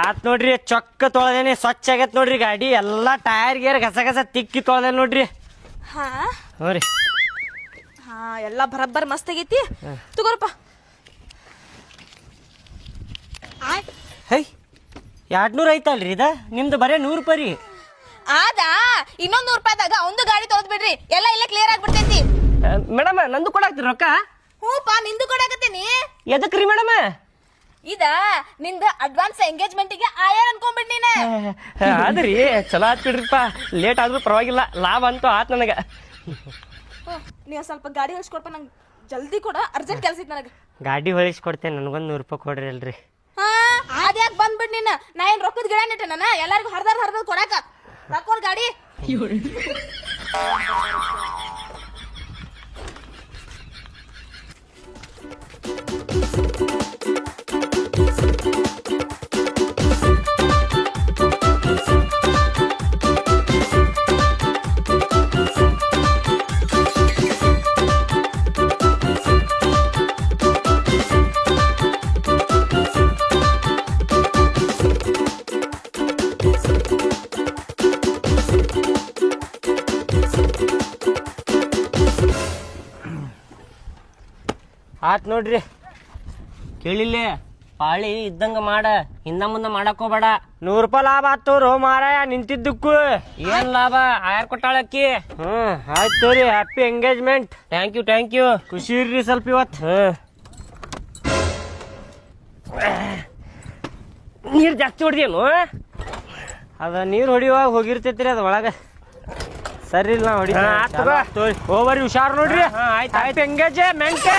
ಆತ್ ನೋಡ್ರಿ, ಚೊಕ್ಕ ತೊಳೆದೇನೆ, ಸ್ವಚ್ಛ ಆಗೈತ್ ನೋಡ್ರಿ ಗಾಡಿ. ಎಲ್ಲಾ ಟೈರ್ ಗೇರ್ ಗಸ ತಿಕ್ಕಿ ತೊಳೆದ ನೋಡ್ರಿ. ಹಾ ಹ್ಞೂ ರೀ. ಹಾ ಎಲ್ಲ ಬರಬ್ಬರ್ ಮಸ್ತ್ ಆಗೈತಿ. ತಗೋರಪ್ಪ. ಹೈ 200 ಐತಲ್ರಿ ಇದ? ನಿಮ್ದು ಬರೇ 100 ರೂಪಾಯಿ ರೀ. ಆದಾ ಇನ್ನೊಂದ್ 100 ರೂಪಾಯಿದಾಗ ಒಂದು ಗಾಡಿ ತೊಳೆದ್ ಬಿಡ್ರಿ, ಎಲ್ಲ ಇಲ್ಲ ಕ್ಲಿಯರ್ ಆಗ್ಬಿಡ್ತೈತಿ. ಮೇಡಮ್ ನಂದು ಕೊಡಾಕ್ತಿರಿ ರೊಕ್ಕ? ಹ್ಞೂಪಾ, ನಿಂದು ಕೊಡಾಕತ್ತೀನಿ. ಎದಕ್ರಿ ಮೇಡಮ್? ಇದ ನಿಂದ ಅಡ್ವಾನ್ಸ್ ಎಂಗೇಜ್ಮೆಂಟಿಗೆ ಆಯಾರ ಅನ್ಕೊಂಡ್ಬಿಡ್ ನೀನ. ಅದ್ರಿ ಚಲೋ ಆತ್ ಬಿಡ್ರಿಪ್ಪ, ಲೇಟ್ ಆದ್ರೂ ಪರವಾಗಿಲ್ಲ, ಲಾಭ ಅಂತೂ ಆತ್ ನನಗ. ನೀವು ಸ್ವಲ್ಪ ಗಾಡಿ ಹೊಳ್ಸ್ಕೊಡ್ಪ, ನಂಗೆ ಜಲ್ದಿ ಕೊಡ, ಅರ್ಜೆಂಟ್ ಕೆಲಸ ಐತಿ ನನಗೆ. ಗಾಡಿ ಹೊಳಿಸ್ಕೊಡ್ತೇನೆ, ನನಗೊಂದು 100 ರೂಪಾಯಿ ಕೊಡ್ರಿ ಅಲ್ರಿ. ಹಾ ಅದ್ಯಾಕೆ ಬಂದ್ಬಿಡ್ ನೀನು? ನಾ ಏನ್ ರೊಕ್ಕದ ಗಿಡ ನೆಟ್ಟೆ ನಾನು ಎಲ್ಲರಿಗೂ ಹರ್ದ ಕೊಡಾಕ? ತಕೋರ್ ಗಾಡಿ. ಆತ್ ನೋಡ್ರಿ, ಕೇಳಿಲ್ಲ? ಪಾಳಿ ಇದ್ದಂಗ ಮಾಡ, ಹಿಂದ ಮುಂದ ಮಾಡಕ್ ಹೋಗ್ಬೇಡ. 100 ರೂಪಾಯಿ ಲಾಭ ಆತವ್ರು ಮಾರಾಯ ನಿಂತಿದ್ದಕ್ಕೂ. ಏನ್ ಲಾಭ? ಆಯಾರ್ ಕೊಟ್ಟಾಳಕ್ಕಿ. ಆಯ್ತು ತೋರಿ, ಹ್ಯಾಪಿ ಎಂಗೇಜ್ಮೆಂಟ್. Thank you. ಖುಷಿ ಇರ್ರಿ ಸ್ವಲ್ಪ ಇವತ್ತು. ನೀರ್ ಜಾಸ್ತಿ ಹೊಡ್ದೇನು? ಅದ ನೀರ್ ಹೊಡಿಯುವಾಗ ಹೋಗಿರ್ತೈತ್ರಿ ಅದ ಒಳಗ. ಸರಿ ಇಲ್ಲ ನಾ ಹೊಡಿ. ಹೋಗ್ಬರ್ರಿ, ಹುಷಾರ್ ನೋಡ್ರಿ. ಆಯ್ತು ಎಂಗೇಜ್ಮೆಂಟ್.